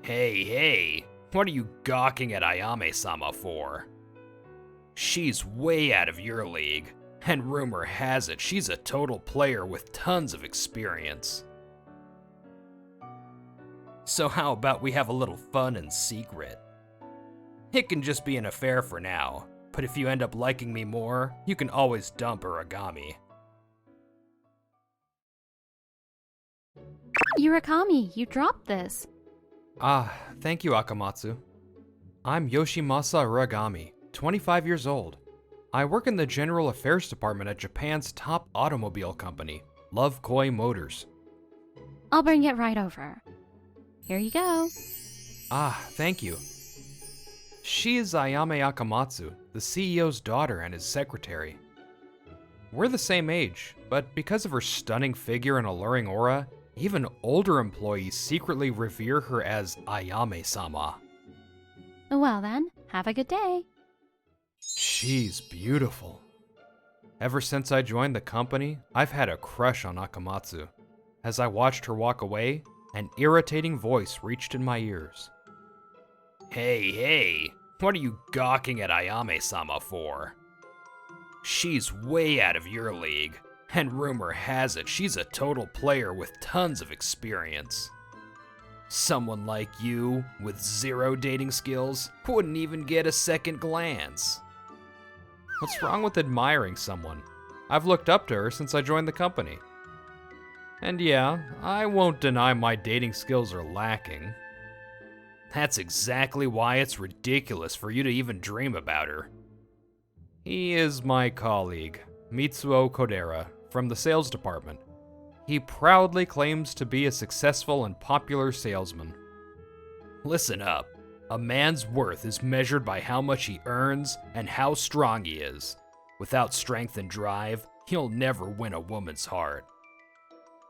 Hey, what are you gawking at Ayame-sama for? She's way out of your league, and rumor has it she's a total player with tons of experience. So how about we have a little fun in secret? It can just be an affair for now, but if you end up liking me more, you can always dump Origami. Urakami, you dropped this. Thank you, Akamatsu. I'm Yoshimasa Uragami, 25 years old. I work in the General Affairs Department at Japan's top automobile company, Love Koi Motors. I'll bring it right over. Here you go. Thank you. She is Ayame Akamatsu, the CEO's daughter and his secretary. We're the same age, but because of her stunning figure and alluring aura, even older employees secretly revere her as Ayame-sama. Well then, have a good day. She's beautiful. Ever since I joined the company, I've had a crush on Akamatsu. As I watched her walk away, an irritating voice reached in my ears. Hey, what are you gawking at Ayame-sama for? She's way out of your league, and rumor has it she's a total player with tons of experience. Someone like you, with zero dating skills, wouldn't even get a second glance. What's wrong with admiring someone? I've looked up to her since I joined the company. And yeah, I won't deny my dating skills are lacking. That's exactly why it's ridiculous for you to even dream about her. He is my colleague, Mitsuo Kodera, from the sales department. He proudly claims to be a successful and popular salesman. Listen up. A man's worth is measured by how much he earns and how strong he is. Without strength and drive, he'll never win a woman's heart.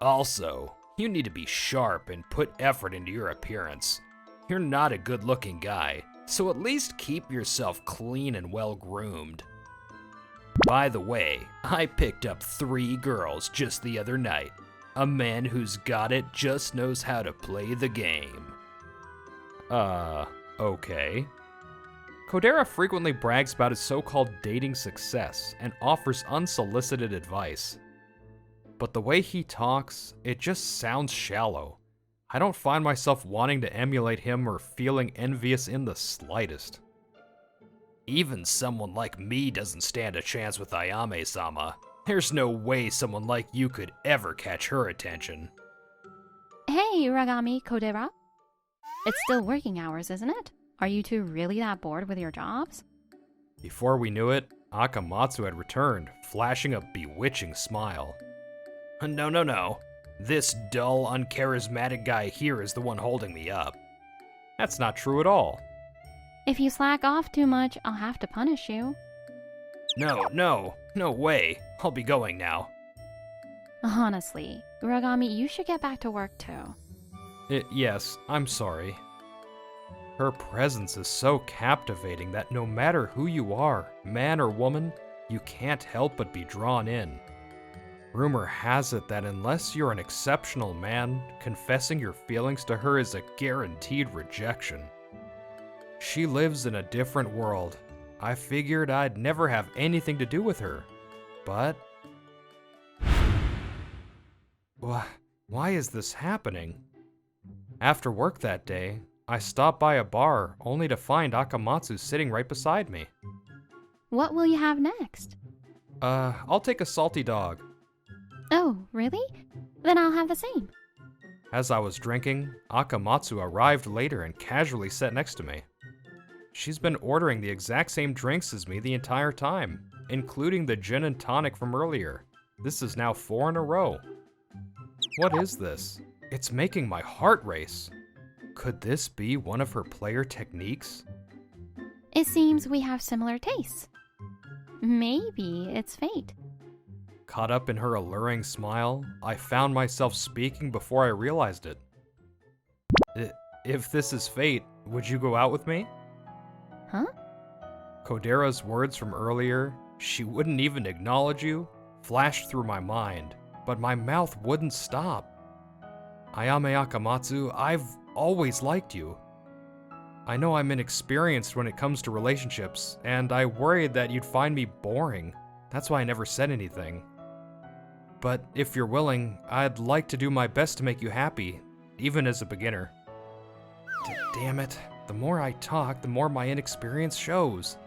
Also, you need to be sharp and put effort into your appearance. You're not a good-looking guy, so at least keep yourself clean and well-groomed. By the way, I picked up 3 girls just the other night. A man who's got it just knows how to play the game. Okay. Kodera frequently brags about his so-called dating success and offers unsolicited advice. But the way he talks, it just sounds shallow. I don't find myself wanting to emulate him or feeling envious in the slightest. Even someone like me doesn't stand a chance with Ayame-sama. There's no way someone like you could ever catch her attention. Hey, Uragami Kodera. It's still working hours, isn't it? Are you two really that bored with your jobs? Before we knew it, Akamatsu had returned, flashing a bewitching smile. No. This dull, uncharismatic guy here is the one holding me up. That's not true at all. If you slack off too much, I'll have to punish you. No way. I'll be going now. Honestly, Uragami, you should get back to work too. Yes, I'm sorry. Her presence is so captivating that no matter who you are, man or woman, you can't help but be drawn in. Rumor has it that unless you're an exceptional man, confessing your feelings to her is a guaranteed rejection. She lives in a different world. I figured I'd never have anything to do with her, but... Why is this happening? After work that day, I stopped by a bar only to find Akamatsu sitting right beside me. What will you have next? I'll take a salty dog. Oh, really? Then I'll have the same. As I was drinking, Akamatsu arrived later and casually sat next to me. She's been ordering the exact same drinks as me the entire time, including the gin and tonic from earlier. This is now 4 in a row. What is this? It's making my heart race. Could this be one of her player techniques? It seems we have similar tastes. Maybe it's fate. Caught up in her alluring smile, I found myself speaking before I realized it. If this is fate, would you go out with me? Huh? Kodera's words from earlier, she wouldn't even acknowledge you, flashed through my mind, but my mouth wouldn't stop. Ayame Akamatsu, I've always liked you. I know I'm inexperienced when it comes to relationships, and I worried that you'd find me boring. That's why I never said anything. But if you're willing, I'd like to do my best to make you happy, even as a beginner. Damn it. The more I talk, the more my inexperience shows.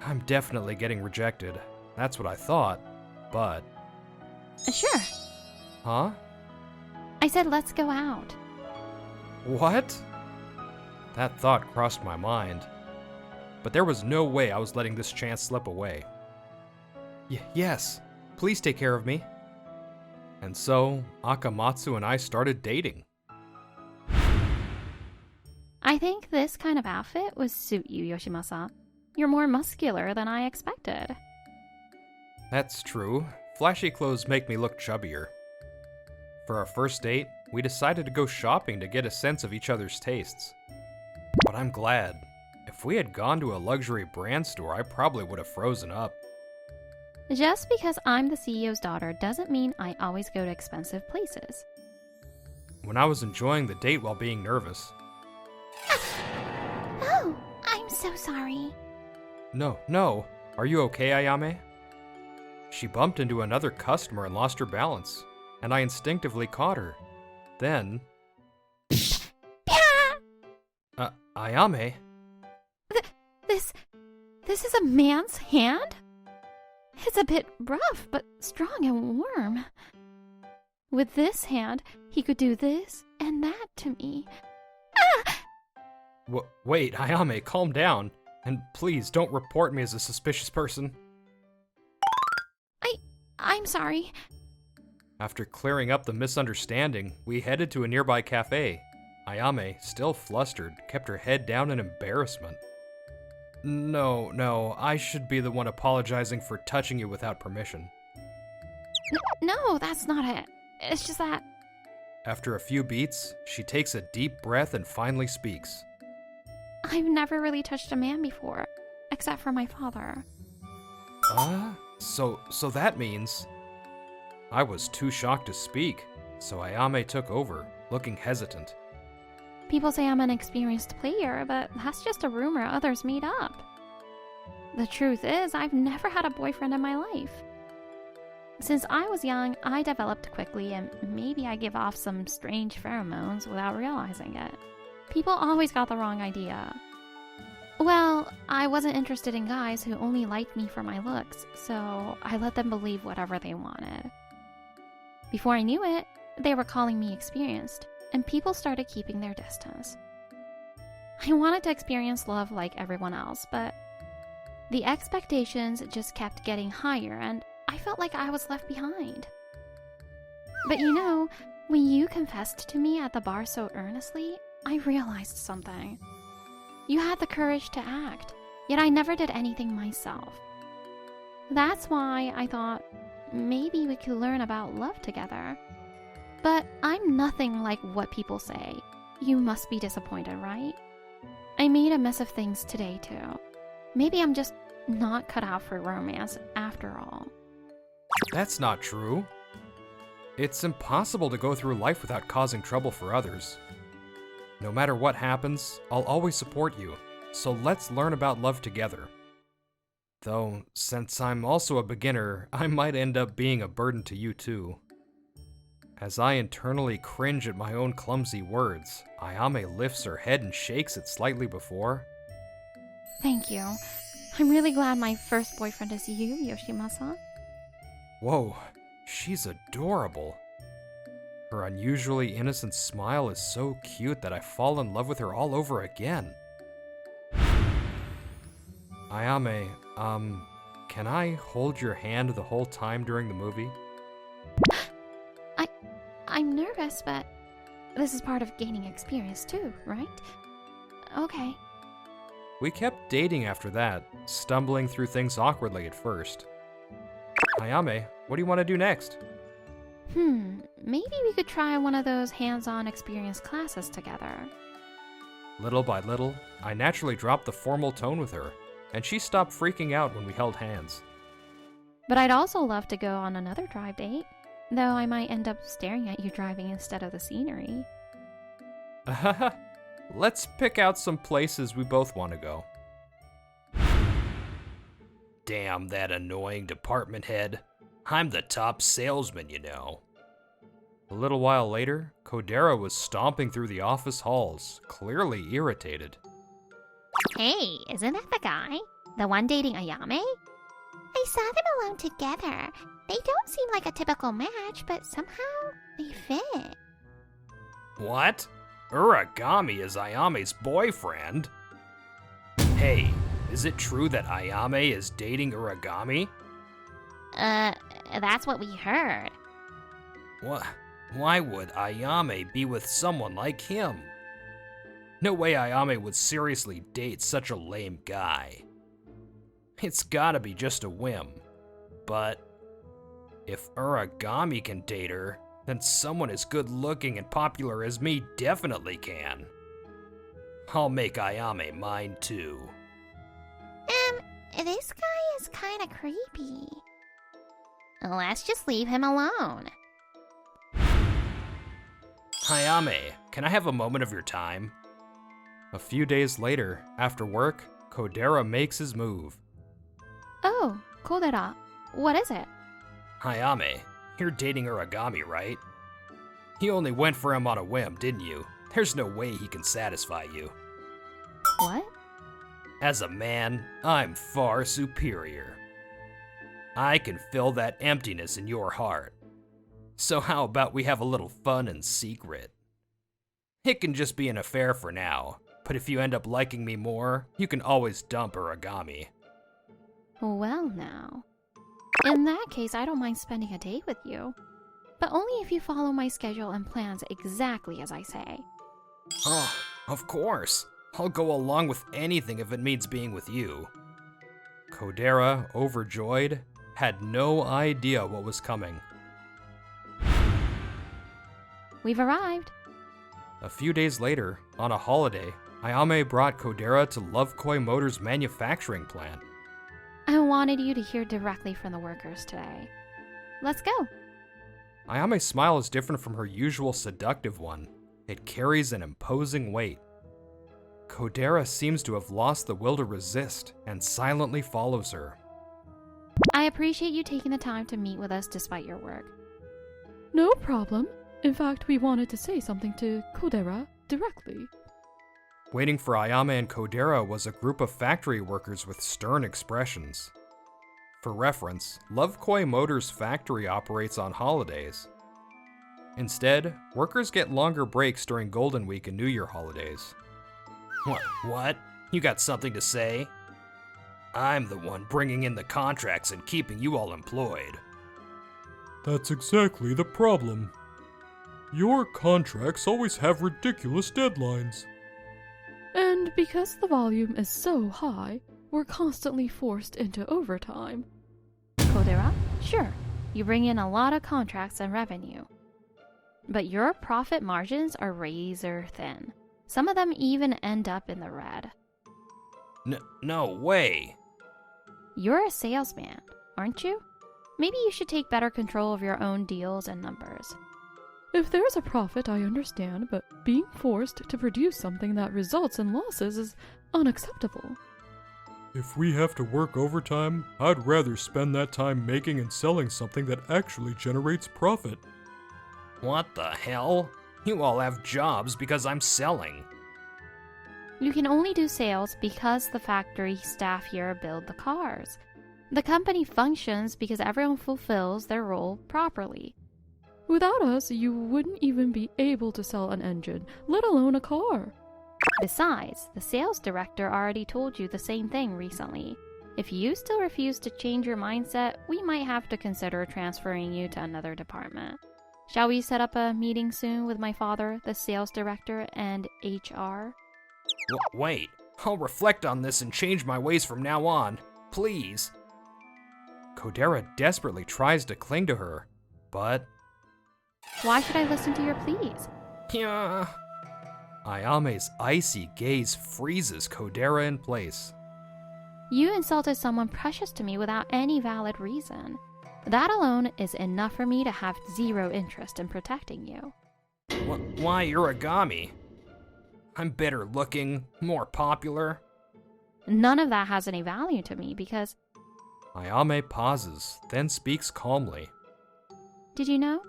I'm definitely getting rejected. That's what I thought, but... Sure. Huh? I said let's go out. What? That thought crossed my mind. But there was no way I was letting this chance slip away. Yes, please take care of me. And so, Akamatsu and I started dating. I think this kind of outfit would suit you, Yoshimasa. You're more muscular than I expected. That's true. Flashy clothes make me look chubbier. For our first date, we decided to go shopping to get a sense of each other's tastes. But I'm glad. If we had gone to a luxury brand store, I probably would have frozen up. Just because I'm the CEO's daughter doesn't mean I always go to expensive places. When I was enjoying the date while being nervous. Oh, I'm so sorry. No. Are you okay, Ayame? She bumped into another customer and lost her balance, and I instinctively caught her. Then... Ayame? This is a man's hand? It's a bit rough, but strong and warm. With this hand, he could do this and that to me. Wait, Ayame, calm down. And please, don't report me as a suspicious person. I'm sorry. After clearing up the misunderstanding, we headed to a nearby cafe. Ayame, still flustered, kept her head down in embarrassment. No, I should be the one apologizing for touching you without permission. No, that's not it. It's just that... After a few beats, she takes a deep breath and finally speaks. I've never really touched a man before, except for my father. So that means... I was too shocked to speak, so Ayame took over, looking hesitant. People say I'm an experienced player, but that's just a rumor others made up. The truth is, I've never had a boyfriend in my life. Since I was young, I developed quickly, and maybe I give off some strange pheromones without realizing it. People always got the wrong idea. Well, I wasn't interested in guys who only liked me for my looks, so I let them believe whatever they wanted. Before I knew it, they were calling me experienced, and people started keeping their distance. I wanted to experience love like everyone else, but the expectations just kept getting higher, and I felt like I was left behind. But you know, when you confessed to me at the bar so earnestly, I realized something. You had the courage to act, yet I never did anything myself. That's why I thought maybe we could learn about love together. But I'm nothing like what people say. You must be disappointed, right? I made a mess of things today too. Maybe I'm just not cut out for romance after all. That's not true. It's impossible to go through life without causing trouble for others. No matter what happens, I'll always support you, so let's learn about love together. Though, since I'm also a beginner, I might end up being a burden to you too. As I internally cringe at my own clumsy words, Ayame lifts her head and shakes it slightly before. Thank you. I'm really glad my first boyfriend is you, Yoshimasa. Whoa, she's adorable. Her unusually innocent smile is so cute that I fall in love with her all over again. Ayame, can I hold your hand the whole time during the movie? I'm nervous, but this is part of gaining experience too, right? Okay. We kept dating after that, stumbling through things awkwardly at first. Ayame, what do you want to do next? Maybe we could try one of those hands-on experience classes together. Little by little, I naturally dropped the formal tone with her, and she stopped freaking out when we held hands. But I'd also love to go on another drive date, though I might end up staring at you driving instead of the scenery. Let's pick out some places we both want to go. Damn that annoying department head. I'm the top salesman, you know. A little while later, Kodera was stomping through the office halls, clearly irritated. Hey, isn't that the guy? The one dating Ayame? I saw them alone together. They don't seem like a typical match, but somehow they fit. What? Uragami is Ayame's boyfriend? Hey, is it true that Ayame is dating Uragami? That's what we heard. What? Why would Ayame be with someone like him? No way Ayame would seriously date such a lame guy. It's gotta be just a whim. But if Uragami can date her, then someone as good looking and popular as me definitely can. I'll make Ayame mine too. This guy is kinda creepy. Let's just leave him alone. Ayame, can I have a moment of your time? A few days later, after work, Kodera makes his move. Oh, Kodera, what is it? Ayame, you're dating Uragami, right? You only went for him on a whim, didn't you? There's no way he can satisfy you. What? As a man, I'm far superior. I can fill that emptiness in your heart. So how about we have a little fun in secret? It can just be an affair for now, but if you end up liking me more, you can always dump Uragami. Well now. In that case, I don't mind spending a day with you. But only if you follow my schedule and plans exactly as I say. Oh, of course. I'll go along with anything if it means being with you. Kodera, overjoyed, had no idea what was coming. We've arrived. A few days later, on a holiday, Ayame brought Kodera to Love Koi Motors' manufacturing plant. I wanted you to hear directly from the workers today. Let's go. Ayame's smile is different from her usual seductive one. It carries an imposing weight. Kodera seems to have lost the will to resist and silently follows her. I appreciate you taking the time to meet with us despite your work. No problem. In fact, we wanted to say something to Kodera directly. Waiting for Ayame and Kodera was a group of factory workers with stern expressions. For reference, Love Koi Motors' factory operates on holidays. Instead, workers get longer breaks during Golden Week and New Year holidays. What? You got something to say? I'm the one bringing in the contracts and keeping you all employed. That's exactly the problem. Your contracts always have ridiculous deadlines. And because the volume is so high, we're constantly forced into overtime. Kodera, sure, you bring in a lot of contracts and revenue. But your profit margins are razor thin. Some of them even end up in the red. No way. You're a salesman, aren't you? Maybe you should take better control of your own deals and numbers. If there's a profit, I understand, but being forced to produce something that results in losses is unacceptable. If we have to work overtime, I'd rather spend that time making and selling something that actually generates profit. What the hell? You all have jobs because I'm selling. You can only do sales because the factory staff here build the cars. The company functions because everyone fulfills their role properly. Without us, you wouldn't even be able to sell an engine, let alone a car. Besides, the sales director already told you the same thing recently. If you still refuse to change your mindset, we might have to consider transferring you to another department. Shall we set up a meeting soon with my father, the sales director, and HR? Wait, I'll reflect on this and change my ways from now on. Please. Kodera desperately tries to cling to her, but... Why should I listen to your pleas? Yeah. Ayame's icy gaze freezes Kodera in place. You insulted someone precious to me without any valid reason. That alone is enough for me to have zero interest in protecting you. Why Uragami? I'm better looking, more popular. None of that has any value to me because, Ayame pauses, then speaks calmly. did you know?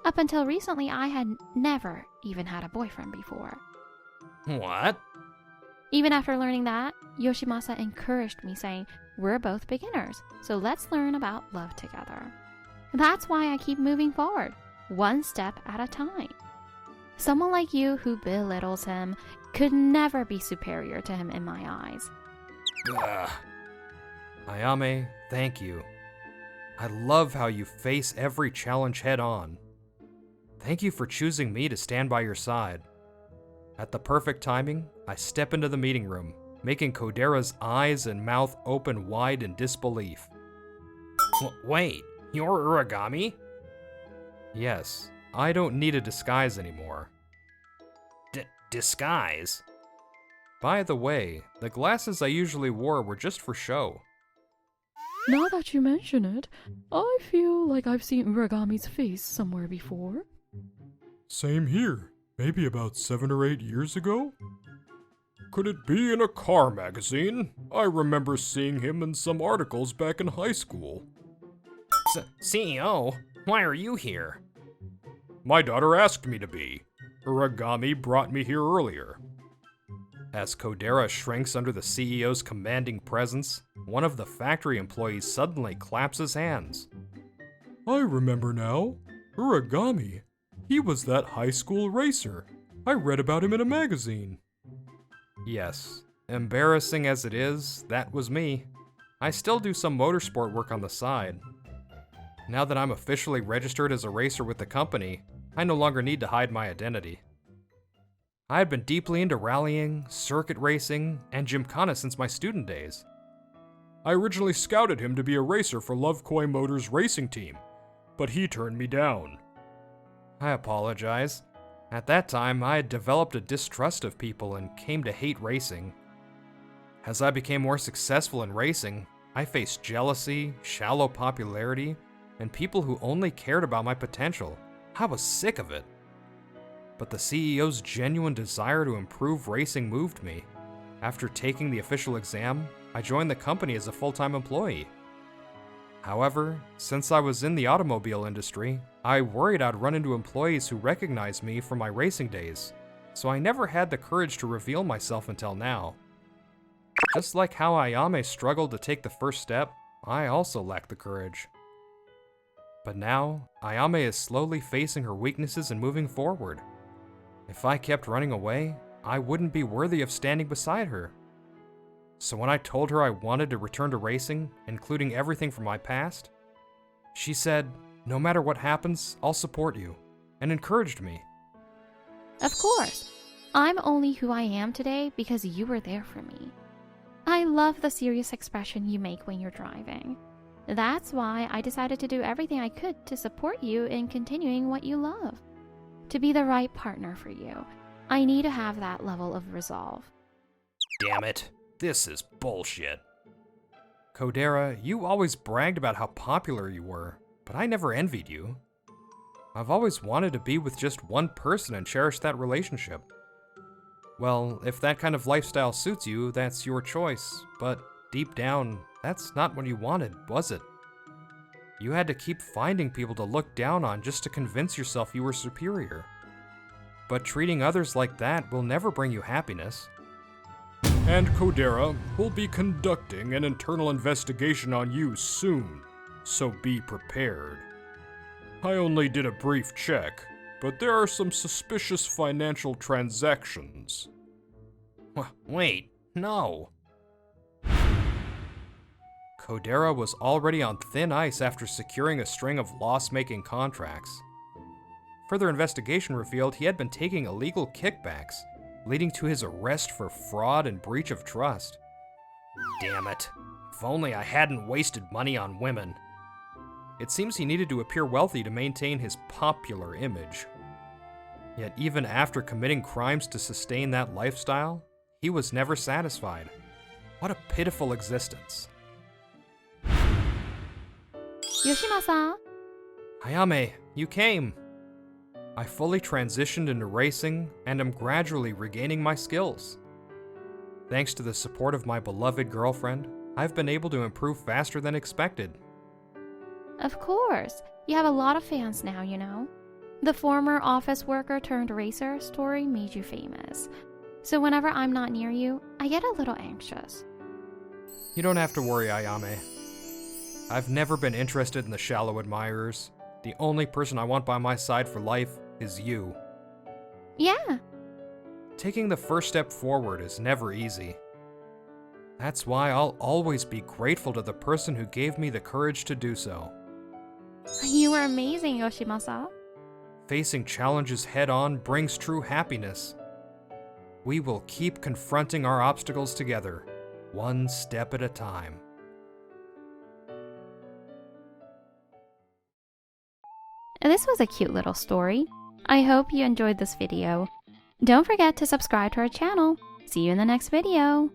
Up until recently, I had never even had a boyfriend before. What? Even after learning that, Yoshimasa encouraged me, saying, we're both beginners, so let's learn about love together. That's why I keep moving forward, one step at a time. Someone like you who belittles him could never be superior to him in my eyes. Ugh. Ayame, thank you. I love how you face every challenge head on. Thank you for choosing me to stand by your side. At the perfect timing, I step into the meeting room, making Kodera's eyes and mouth open wide in disbelief. Wait, you're Uragami? Yes, I don't need a disguise anymore. Disguise? By the way, the glasses I usually wore were just for show. Now that you mention it, I feel like I've seen Uragami's face somewhere before. Same here. Maybe about 7 or 8 years ago? Could it be in a car magazine? I remember seeing him in some articles back in high school. CEO, why are you here? My daughter asked me to be. Uragami brought me here earlier. As Kodera shrinks under the CEO's commanding presence, one of the factory employees suddenly claps his hands. I remember now. Uragami. He was that high school racer. I read about him in a magazine. Yes, embarrassing as it is, that was me. I still do some motorsport work on the side. Now that I'm officially registered as a racer with the company, I no longer need to hide my identity. I had been deeply into rallying, circuit racing, and gymkhana since my student days. I originally scouted him to be a racer for Love Koi Motors' racing team, but he turned me down. I apologize. At that time, I had developed a distrust of people and came to hate racing. As I became more successful in racing, I faced jealousy, shallow popularity, and people who only cared about my potential. I was sick of it. But the CEO's genuine desire to improve racing moved me. After taking the official exam, I joined the company as a full-time employee. However, since I was in the automobile industry, I worried I'd run into employees who recognized me from my racing days, so I never had the courage to reveal myself until now. Just like how Ayame struggled to take the first step, I also lacked the courage. But now, Ayame is slowly facing her weaknesses and moving forward. If I kept running away, I wouldn't be worthy of standing beside her. So when I told her I wanted to return to racing, including everything from my past, she said, no matter what happens, I'll support you, and encouraged me. Of course. I'm only who I am today because you were there for me. I love the serious expression you make when you're driving. That's why I decided to do everything I could to support you in continuing what you love. To be the right partner for you, I need to have that level of resolve. Damn it. This is bullshit. Kodera, you always bragged about how popular you were, but I never envied you. I've always wanted to be with just one person and cherish that relationship. Well, if that kind of lifestyle suits you, that's your choice, but deep down, that's not what you wanted, was it? You had to keep finding people to look down on just to convince yourself you were superior. But treating others like that will never bring you happiness. And Kodera will be conducting an internal investigation on you soon, so be prepared. I only did a brief check, but there are some suspicious financial transactions. Wait, no. Kodera was already on thin ice after securing a string of loss-making contracts. Further investigation revealed he had been taking illegal kickbacks, leading to his arrest for fraud and breach of trust. Damn it. If only I hadn't wasted money on women. It seems he needed to appear wealthy to maintain his popular image. Yet even after committing crimes to sustain that lifestyle, he was never satisfied. What a pitiful existence. Yoshimasa, Ayame, you came. I fully transitioned into racing and am gradually regaining my skills. Thanks to the support of my beloved girlfriend, I've been able to improve faster than expected. Of course. You have a lot of fans now, you know. The former office worker turned racer story made you famous. So whenever I'm not near you, I get a little anxious. You don't have to worry, Ayame. I've never been interested in the shallow admirers. The only person I want by my side for life is you. Yeah. Taking the first step forward is never easy. That's why I'll always be grateful to the person who gave me the courage to do so. You were amazing, Yoshimasa. Facing challenges head-on brings true happiness. We will keep confronting our obstacles together, one step at a time. This was a cute little story. I hope you enjoyed this video. Don't forget to subscribe to our channel. See you in the next video.